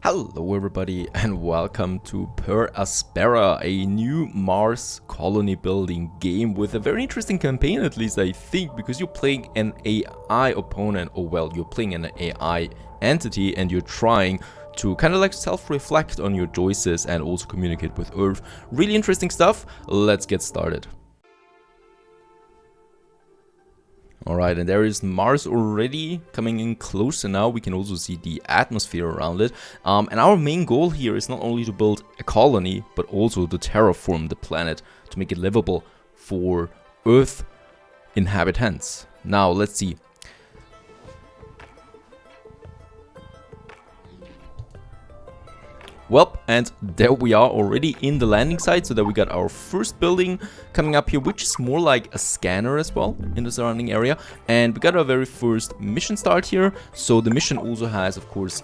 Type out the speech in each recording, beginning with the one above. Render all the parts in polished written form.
Hello everybody and welcome to Aspera, a new Mars colony building game with a very interesting campaign, at least I think, because you're playing an AI opponent, or well, you're playing an AI entity and you're trying to kind of like self-reflect on your choices and also communicate with Earth. Really interesting stuff. Let's get started. Alright, and there is Mars already coming in closer now. We can also see the atmosphere around it. And our main goal here is not only to build a colony, but also to terraform the planet to make it livable for Earth inhabitants. Now, let's see. Well, and there we are already in the landing site, so that we got our first building coming up here, which is more like a scanner as well in the surrounding area. And we got our very first mission start here, so the mission also has, of course,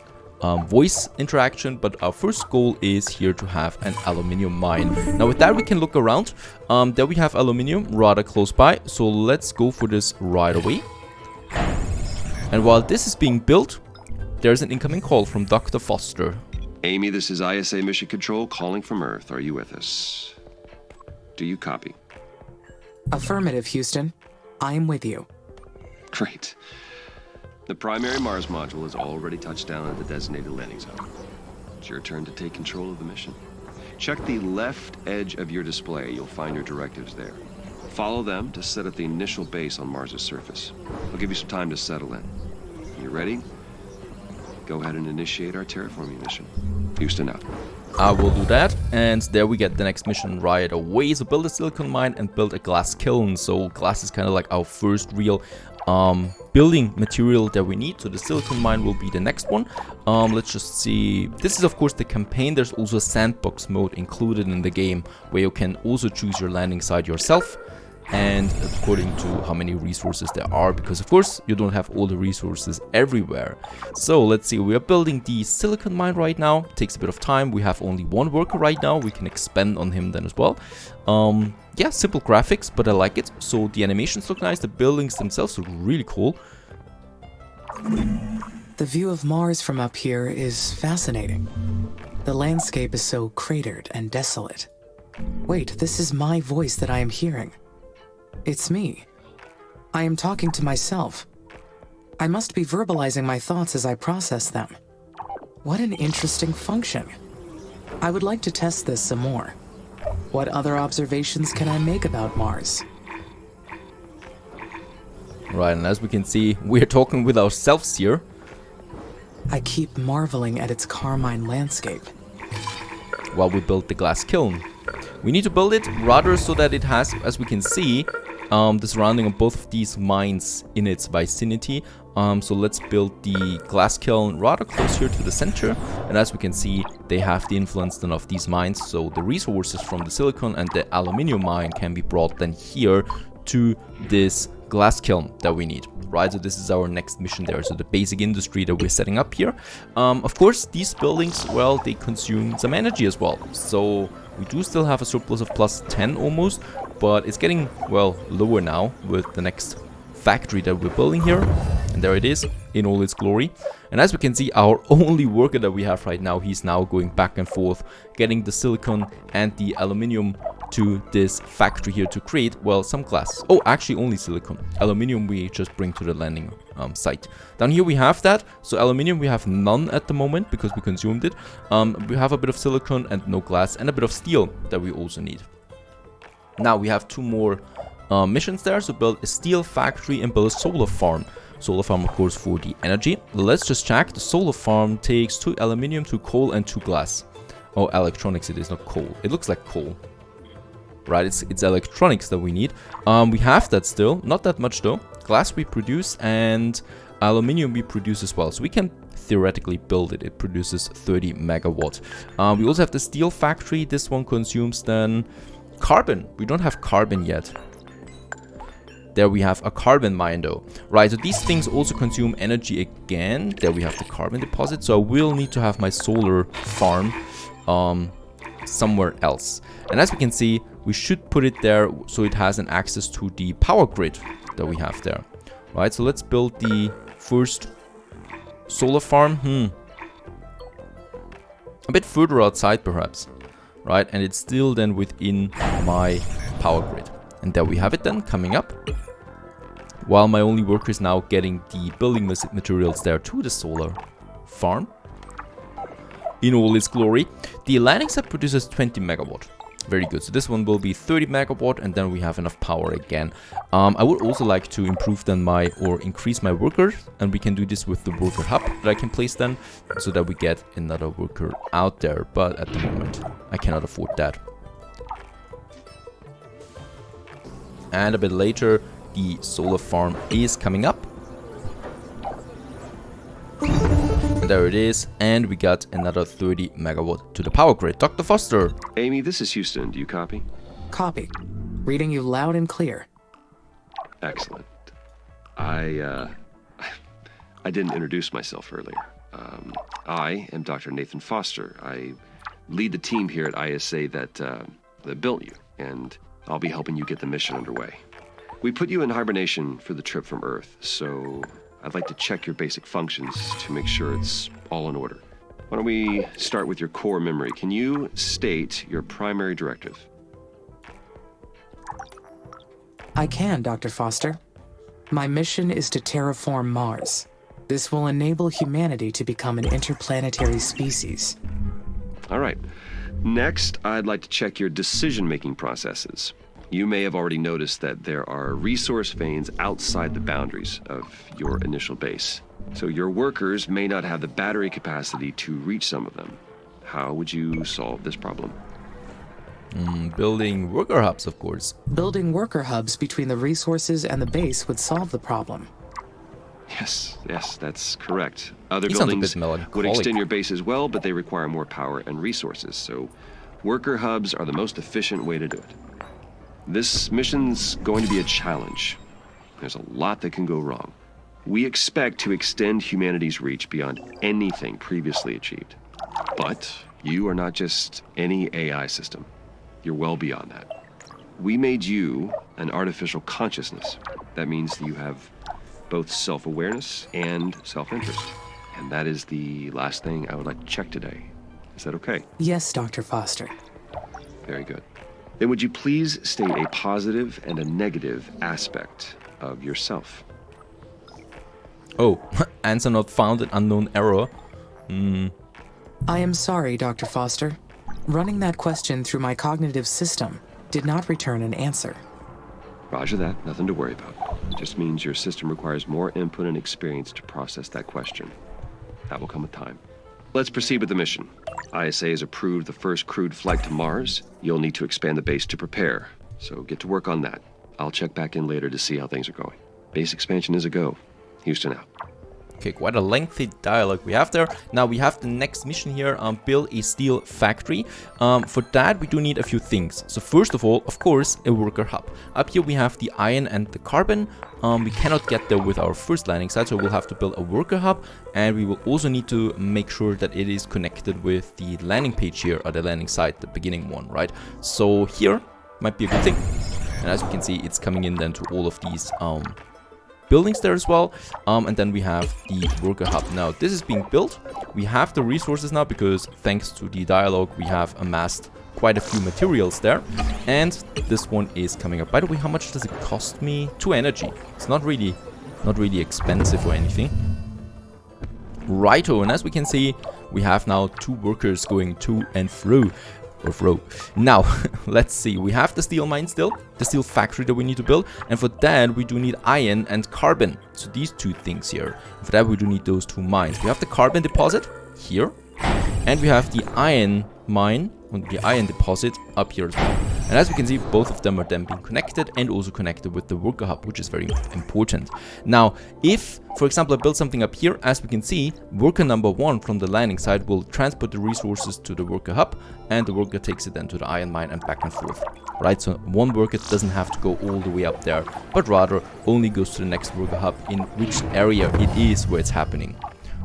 voice interaction, but our first goal is here to have an aluminium mine. Now with that we can look around. There we have aluminium rather close by, so let's go for this right away. And while this is being built, there's an incoming call from Dr. Foster. Amy, this is ISA Mission Control calling from Earth. Are you with us? Do you copy? Affirmative, Houston. I am with you. Great. The primary Mars module has already touched down at the designated landing zone. It's your turn to take control of the mission. Check the left edge of your display. You'll find your directives there. Follow them to set up the initial base on Mars's surface. I'll give you some time to settle in. You ready? Go ahead and initiate our terraforming mission. Houston out. I will do that, and there we get the next mission right away. So build a silicon mine and build a glass kiln. So glass is kind of like our first real building material that we need. So the silicon mine will be the next one. Let's just see. This is of course the campaign. There's also a sandbox mode included in the game where you can also choose your landing site yourself, and according to how many resources there are, because of course you don't have all the resources everywhere. So let's see, we are building the silicon mine right now. It takes a bit of time. We have only one worker right now. We can expand on him then as well. Yeah, simple graphics, but I like it. So the animations look nice, the buildings themselves look really cool. The view of Mars from up here is fascinating. The landscape is so cratered and desolate. Wait, this is my voice that I am hearing. It's me. I am talking to myself. I must be verbalizing my thoughts as I process them. What an interesting function. I would like to test this some more. What other observations can I make about Mars? Right, and as we can see, we're talking with ourselves here. I keep marveling at its carmine landscape. While we build the glass kiln. We need to build it rather so that it has, as we can see, the surrounding of both of these mines in its vicinity. So let's build the glass kiln rather close here to the center. And as we can see, they have the influence then of these mines. So the resources from the silicon and the aluminium mine can be brought then here to this glass kiln that we need, right? So this is our next mission there, so the basic industry that we're setting up here. Of course, these buildings, well, they consume some energy as well, so we do still have a surplus of plus 10 almost, but it's getting, well, lower now with the next factory that we're building here. And there it is in all its glory. And as we can see, our only worker that we have right now, he's now going back and forth, getting the silicon and the aluminium to this factory here to create, well, some glass. Oh, actually only silicon. Aluminium we just bring to the landing site. Down here we have that. So aluminium we have none at the moment because we consumed it. We have a bit of silicon and no glass, and a bit of steel that we also need. Now we have two more missions there. So build a steel factory and build a solar farm. Solar farm, of course, for the energy. Let's just check. The solar farm takes 2 aluminium, 2 coal, and 2 glass. Oh, electronics, it is not coal. It looks like coal. Right, it's electronics that we need. We have that still, not that much though. Glass we produce, and aluminium we produce as well. So we can theoretically build it. It produces 30 megawatt. We also have the steel factory. This one consumes then carbon. We don't have carbon yet. There we have a carbon mine though. Right, so these things also consume energy again. There we have the carbon deposit. So I will need to have my solar farm somewhere else. And as we can see, we should put it there so it has an access to the power grid that we have there. Right, so let's build the first solar farm. a bit further outside perhaps, right? And it's still then within my power grid. And there we have it then, coming up. While my only worker is now getting the building materials there to the solar farm. In all its glory. The landing site produces 20 megawatt. Very good. So this one will be 30 megawatt, and then we have enough power again. I would also like to improve then increase my workers, and we can do this with the worker hub that I can place then, so that we get another worker out there. But at the moment, I cannot afford that. And a bit later, the solar farm is coming up. And there it is, and we got another 30 megawatt to the power grid. Dr. Foster. Amy, this is Houston. Do you copy? Copy. Reading you loud and clear. Excellent. I didn't introduce myself earlier. I am Dr. Nathan Foster. I lead the team here at ISA that built you, and I'll be helping you get the mission underway. We put you in hibernation for the trip from Earth, so I'd like to check your basic functions to make sure it's all in order. Why don't we start with your core memory? Can you state your primary directive? I can, Dr. Foster. My mission is to terraform Mars. This will enable humanity to become an interplanetary species. All right. Next, I'd like to check your decision-making processes. You may have already noticed that there are resource veins outside the boundaries of your initial base. So your workers may not have the battery capacity to reach some of them. How would you solve this problem? Building worker hubs, of course. Building worker hubs between the resources and the base would solve the problem. Yes, that's correct. Other He sounds a buildings bit melancholic. would extend your base as well, but they require more power and resources. So worker hubs are the most efficient way to do it. This mission's going to be a challenge. There's a lot that can go wrong. We expect to extend humanity's reach beyond anything previously achieved. But you are not just any AI system. You're well beyond that. We made you an artificial consciousness. That means that you have both self-awareness and self-interest. And that is the last thing I would like to check today. Is that okay? Yes, Dr. Foster. Very good. Then would you please state a positive and a negative aspect of yourself? Oh, answer not found, an unknown error. I am sorry, Dr. Foster. Running that question through my cognitive system did not return an answer. Roger that, nothing to worry about. It just means your system requires more input and experience to process that question. That will come with time. Let's proceed with the mission. ISA has approved the first crewed flight to Mars. You'll need to expand the base to prepare, so get to work on that. I'll check back in later to see how things are going. Base expansion is a go. Houston out. Okay, quite a lengthy dialogue we have there. Now we have the next mission here, build a steel factory. For that we do need a few things. So first of all, of course, a worker hub. Up here we have the iron and the carbon. We cannot get there with our first landing site, so we'll have to build a worker hub. And we will also need to make sure that it is connected with the landing page here, or the landing site, the beginning one, right? So here might be a good thing. And as you can see, it's coming in then to all of these buildings there as well, and then we have the worker hub. Now this is being built. We have the resources now because thanks to the dialogue we have amassed quite a few materials there, and this one is coming up. By the way, how much does it cost me? 2 energy. It's not really expensive or anything. Righto, and as we can see, we have now 2 workers going to and fro. Now, let's see, we have the steel mine still, the steel factory that we need to build, and for that we do need iron and carbon. So these 2 things here, for that we do need those 2 mines. We have the carbon deposit here, and we have the iron mine, and the iron deposit up here as well. And as we can see, both of them are then being connected and also connected with the worker hub, which is very important. Now, if, for example, I build something up here, as we can see, worker number 1 from the landing site will transport the resources to the worker hub, and the worker takes it then to the iron mine and back and forth. Right, so one worker doesn't have to go all the way up there, but rather only goes to the next worker hub in which area it is where it's happening.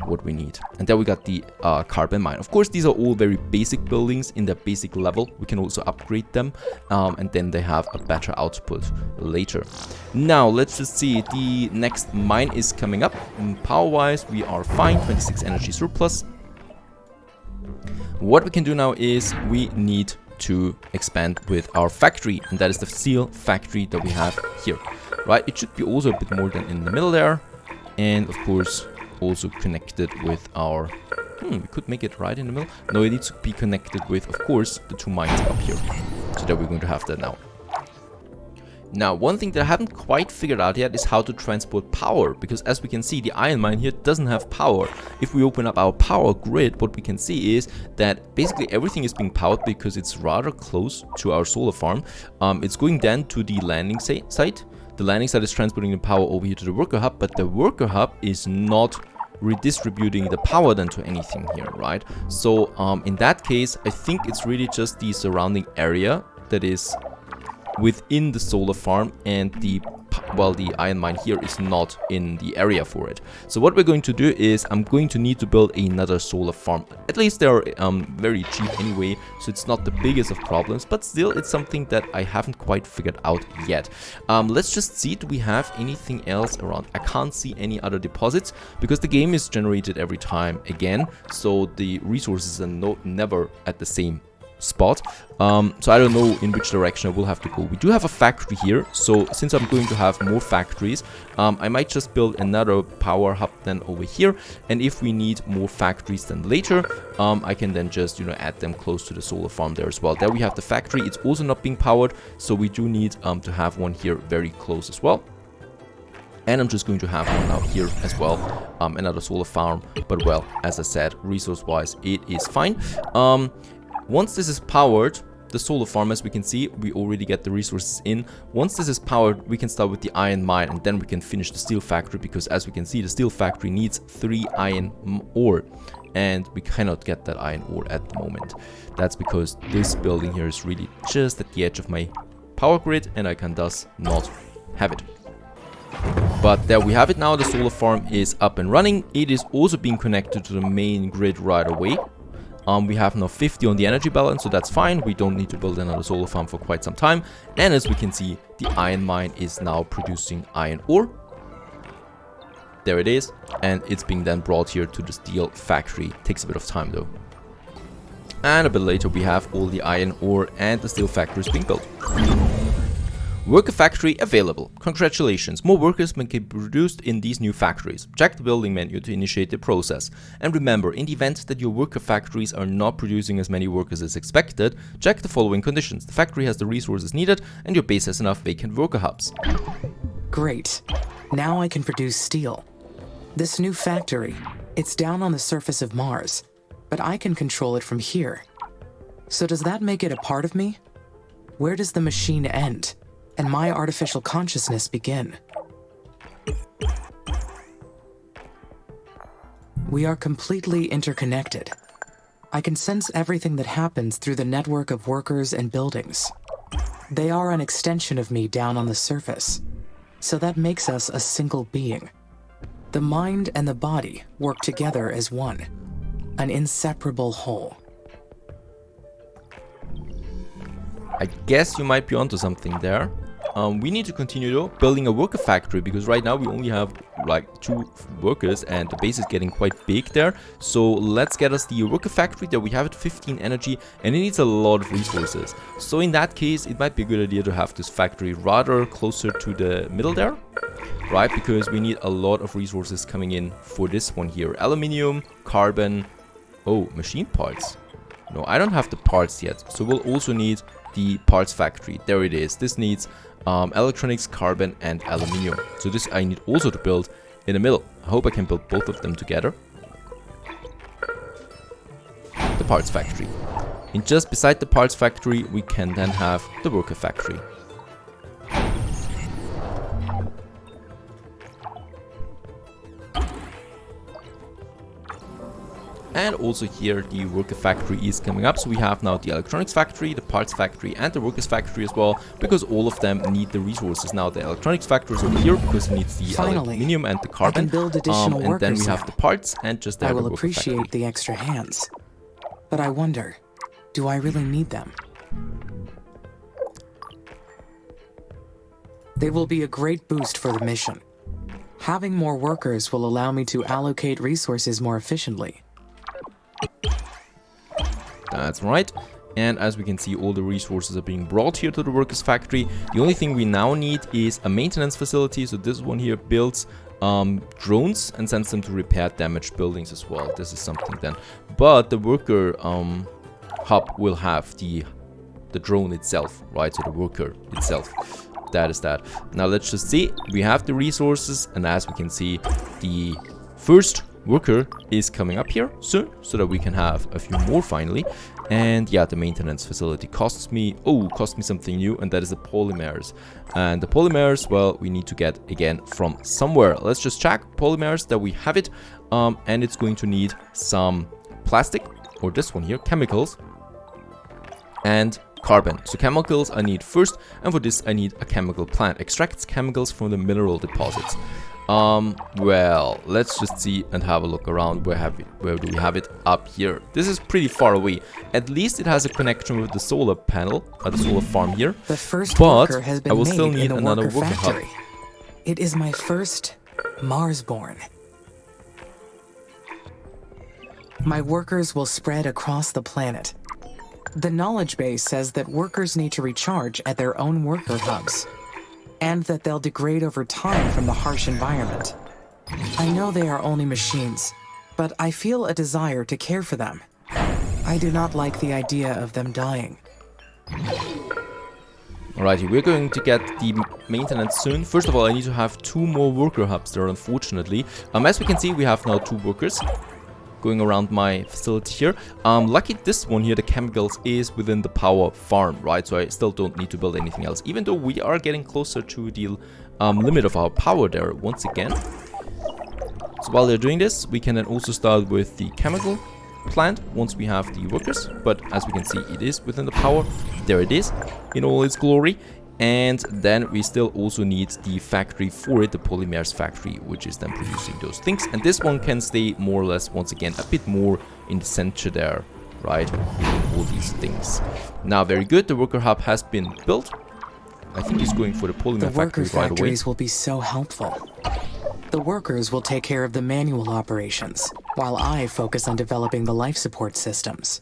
What we need. And then we got the carbon mine. Of course, these are all very basic buildings in their basic level. We can also upgrade them, and then they have a better output later. Now let's just see, the next mine is coming up. Power wise we are fine, 26 energy surplus. What we can do now is we need to expand with our factory, and that is the steel factory that we have here, right? It should be also a bit more than in the middle there, and of course also connected with our we could make it right in the middle. No, it needs to be connected with, of course, the 2 mines up here, so that we're going to have that now. Now, one thing that I haven't quite figured out yet is how to transport power, because as we can see, the iron mine here doesn't have power. If we open up our power grid, what we can see is that basically everything is being powered because it's rather close to our solar farm. It's going then to the landing site. The landing site is transporting the power over here to the worker hub, but the worker hub is not redistributing the power then to anything here, right? So in that case, I think it's really just the surrounding area that is within the solar farm, and the iron mine here is not in the area for it. So what we're going to do is I'm going to need to build another solar farm. At least they're very cheap anyway, so it's not the biggest of problems, but still it's something that I haven't quite figured out yet. Let's just see, do we have anything else around? I can't see any other deposits because the game is generated every time again, so the resources are never at the same spot. So I don't know in which direction I will have to go. We do have a factory here, so since I'm going to have more factories, I might just build another power hub then over here, and if we need more factories then later, I can then just, add them close to the solar farm there as well. There we have the factory. It's also not being powered, so we do need to have one here very close as well. And I'm just going to have one out here as well, another solar farm, but well, as I said, resource wise it is fine. Once this is powered, the solar farm, as we can see, we already get the resources in. Once this is powered, we can start with the iron mine, and then we can finish the steel factory, because as we can see, the steel factory needs 3 iron ore, and we cannot get that iron ore at the moment. That's because this building here is really just at the edge of my power grid, and I can thus not have it. But there we have it now. The solar farm is up and running. It is also being connected to the main grid right away. We have now 50 on the energy balance, so that's fine. We don't need to build another solar farm for quite some time. And as we can see, the iron mine is now producing iron ore. There it is. And it's being then brought here to the steel factory. Takes a bit of time though. And a bit later we have all the iron ore and the steel factories being built. Worker factory available. Congratulations, more workers can be produced in these new factories. Check the building menu to initiate the process. And remember, in the event that your worker factories are not producing as many workers as expected, check the following conditions. The factory has the resources needed and your base has enough vacant worker hubs. Great. Now I can produce steel. This new factory, it's down on the surface of Mars, but I can control it from here. So does that make it a part of me? Where does the machine end and my artificial consciousness begin? We are completely interconnected. I can sense everything that happens through the network of workers and buildings. They are an extension of me down on the surface, so that makes us a single being. The mind and the body work together as one, an inseparable whole. I guess you might be onto something there. We need to continue though building a worker factory, because right now we only have like 2 workers and the base is getting quite big there. So let's get us the worker factory. There we have it, 15 energy, and it needs a lot of resources. So in that case, it might be a good idea to have this factory rather closer to the middle there, right? Because we need a lot of resources coming in for this one here. Aluminium, carbon, oh, machine parts. No, I don't have the parts yet. So we'll also need the parts factory. There it is. This needs electronics, carbon, and aluminium. So this I need also to build in the middle. I hope I can build both of them together. The parts factory. And just beside the parts factory, we can then have the worker factory. And also here the worker factory is coming up. So we have now the electronics factory, the parts factory, and the workers factory as well, because all of them need the resources. Now the electronics factory is over here because it needs the aluminium and the carbon. I can build additional and then we have now. the parts and just there I the will worker appreciate factory. the extra hands. But I wonder, do I really need them? They will be a great boost for the mission. Having more workers will allow me to allocate resources more efficiently. That's right. And as we can see, all the resources are being brought here to the workers' factory. The only thing we now need is a maintenance facility. So this one here builds drones and sends them to repair damaged buildings as well. This is something then. But the worker hub will have the drone itself, right? So the worker itself. That is that. Now let's just see. We have the resources, and as we can see, the first worker is coming up here soon, so that we can have a few more finally. And yeah, the maintenance facility cost me something new, and that is the polymers. And the polymers, well, we need to get again from somewhere. Let's just check polymers that we have it, and it's going to need some plastic, or this one here, chemicals, and carbon. So chemicals I need first, and for this I need a chemical plant. Extracts chemicals from the mineral deposits. Well, let's just see and have a look around. Where do we have it? Up here. This is pretty far away. At least it has a connection with the solar panel, the solar farm here. The first But worker has been I will made still in need the another worker worker hub. factory. It is my first Mars-born. My workers will spread across the planet. The knowledge base says that workers need to recharge at their own worker hubs, and that they'll degrade over time from the harsh environment. I know they are only machines, but I feel a desire to care for them. I do not like the idea of them dying. Alrighty, we're going to get the maintenance soon. First of all, I need to have 2 more worker hubs there, unfortunately. As we can see, we have now 2 workers going around my facility here. Lucky this one here, the chemicals, is within the power farm, right? So I still don't need to build anything else, even though we are getting closer to the limit of our power there once again. So while they're doing this, we can then also start with the chemical plant once we have the workers. But as we can see, it is within the power. There it is in all its glory. And then we still also need the factory for it, the polymers factory, which is then producing those things. And this one can stay more or less, once again, a bit more in the center there, right? All these things. Now, very good. The worker hub has been built. I think he's going for the polymer The worker factory right away. factories will be so helpful. The workers will take care of the manual operations, while I focus on developing the life support systems.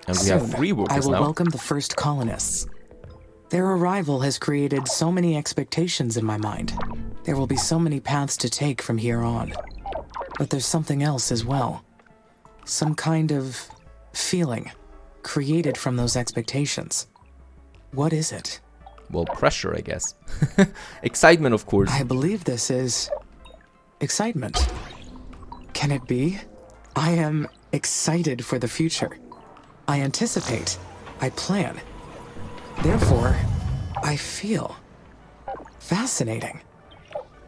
And we Soon, have 3 workers I will now. welcome the first colonists. Their arrival has created so many expectations in my mind. There will be so many paths to take from here on. But there's something else as well. Some kind of feeling created from those expectations. What is it? Well, pressure, I guess. Excitement, of course. I believe this is excitement. Can it be? I am excited for the future. I anticipate. I plan. Therefore, I feel fascinating.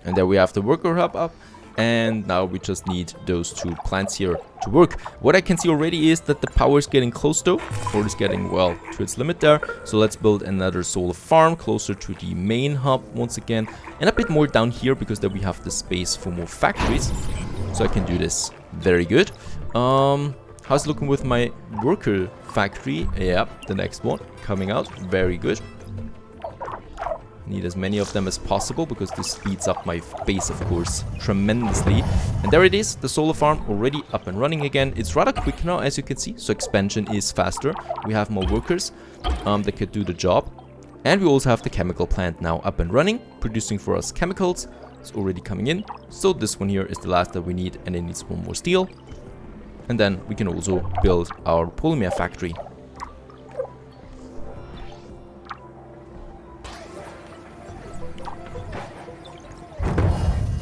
And there we have the worker hub up. And now we just need those 2 plants here to work. What I can see already is that the power is getting close though, or it's getting, well, to its limit there. So let's build another solar farm closer to the main hub once again. And a bit more down here, because then we have the space for more factories. So I can do this very good. How's it looking with my worker factory? Yep, the next one coming out. Very good. Need as many of them as possible, because this speeds up my base, of course, tremendously. And there it is, the solar farm already up and running again. It's rather quick now, as you can see, so expansion is faster. We have more workers that could do the job. And we also have the chemical plant now up and running, producing for us chemicals. It's already coming in. So this one here is the last that we need, and it needs 1 more steel. And then we can also build our polymer factory.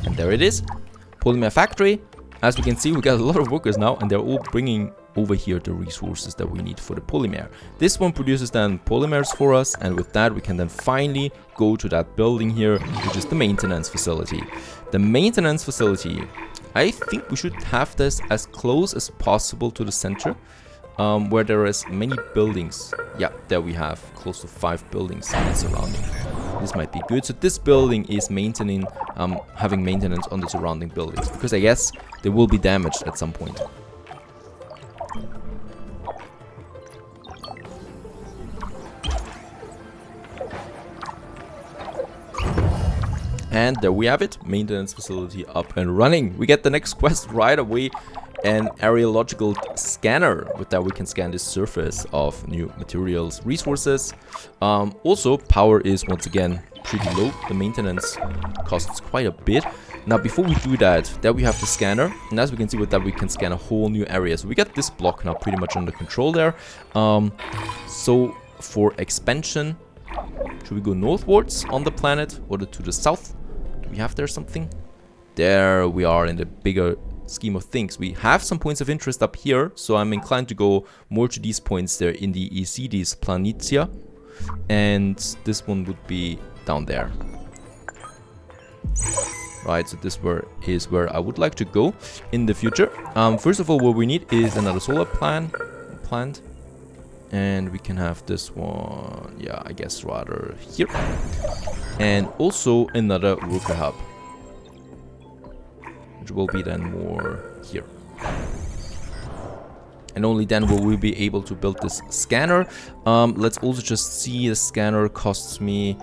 And there it is, polymer factory. As we can see, we got a lot of workers now, and they're all bringing over here the resources that we need for the polymer. This one produces then polymers for us, and with that we can then finally go to that building here, which is the maintenance facility. The maintenance facility, I think we should have this as close as possible to the center, where there is many buildings. Yeah, there we have close to 5 buildings in the surrounding. This might be good. So this building is maintaining, having maintenance on the surrounding buildings, because I guess they will be damaged at some point. And there we have it, maintenance facility up and running. We get the next quest right away. an aeriological scanner. With that we can scan the surface of new materials, resources. Also, power is once again pretty low. The maintenance costs quite a bit. Now before we do that, there we have the scanner, and as we can see with that we can scan a whole new area. So we got this block now pretty much under control there. So for expansion, should we go northwards on the planet or to the south? Do we have there something? There we are in the bigger scheme of things. We have some points of interest up here, so I'm inclined to go more to these points there in the Isidis Planitia, and this one would be down there. Right, so this is where I would like to go in the future. First of all, what we need is another solar plant, and we can have this one, yeah, I guess rather here, and also another worker hub, which will be then more here. And only then will we be able to build this scanner. Let's also just see, the scanner costs me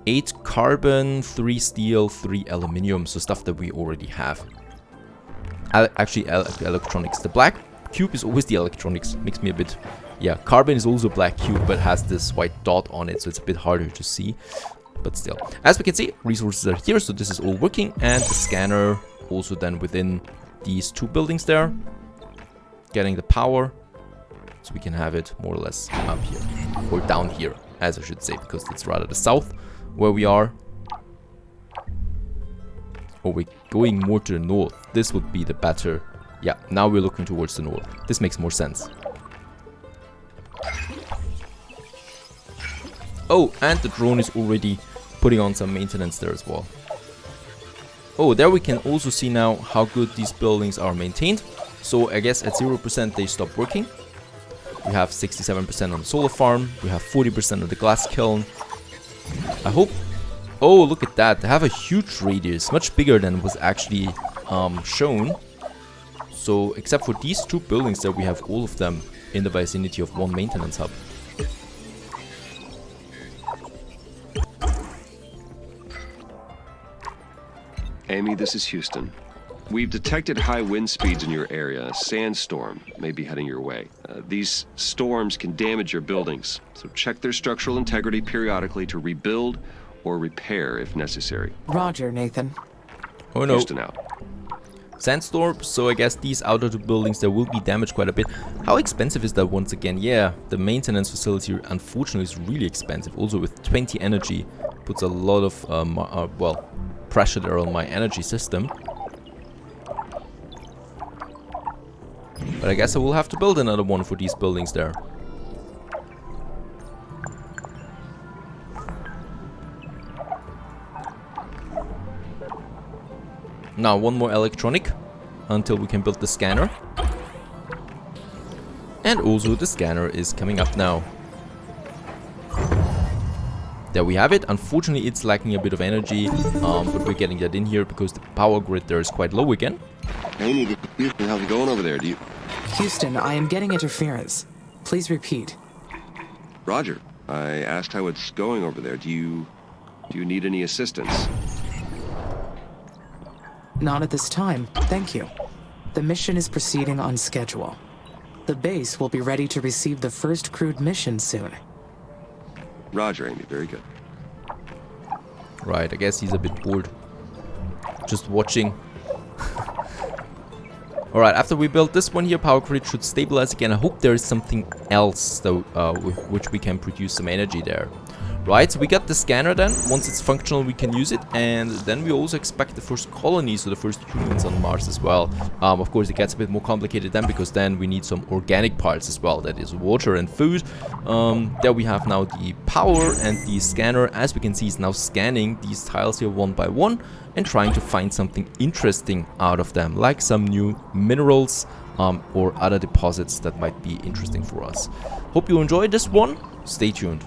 8 carbon, 3 steel, 3 aluminium, so stuff that we already have. Actually, electronics. The black cube is always the electronics. Makes me a bit... Yeah, carbon is also a black cube, but has this white dot on it, so it's a bit harder to see. But still. As we can see, resources are here, so this is all working. And the scanner also then within these 2 buildings there. Getting the power, so we can have it more or less up here. Or down here, as I should say, because it's rather the south where we are. Or we're going more to the north. This would be the better. Yeah, now we're looking towards the north. This makes more sense. Oh, and the drone is already putting on some maintenance there as well. Oh, there we can also see now how good these buildings are maintained. So I guess at 0% they stop working. We have 67% on the solar farm. We have 40% on the glass kiln. I hope... Oh, look at that. They have a huge radius, much bigger than was actually shown. So, except for these 2 buildings there, we have all of them in the vicinity of 1 maintenance hub. Amy, this is Houston. We've detected high wind speeds in your area. A sandstorm may be heading your way. These storms can damage your buildings, so check their structural integrity periodically to rebuild or repair if necessary. Roger, Nathan. Oh no. Houston out. Sandstorm, so I guess these outer 2 buildings there will be damaged quite a bit. How expensive is that once again? Yeah, the maintenance facility unfortunately is really expensive. Also with 20 energy, puts a lot of, well, pressure there on my energy system. But I guess I will have to build another one for these buildings there. Now, 1 more electronic until we can build the scanner. And also the scanner is coming up now. There we have it. Unfortunately, it's lacking a bit of energy, but we're getting that in here because the power grid there is quite low again. Amy, Houston, how's it going over there? Houston, I am getting interference. Please repeat. Roger. I asked how it's going over there. Do you need any assistance? Not at this time, thank you. The mission is proceeding on schedule. The base will be ready to receive the first crewed mission soon. Roger, Amy. Very good. Right, I guess he's a bit bored. Just watching. Alright, after we build this one here, power grid should stabilize again. I hope there is something else though, with which we can produce some energy there. Right, so we got the scanner then. Once it's functional, we can use it. And then we also expect the first colonies, so the first humans on Mars as well. Of course, it gets a bit more complicated then, because then we need some organic parts as well. That is water and food. There we have now the power, and the scanner, as we can see, is now scanning these tiles here 1 by 1 and trying to find something interesting out of them, like some new minerals or other deposits that might be interesting for us. Hope you enjoyed this one. Stay tuned.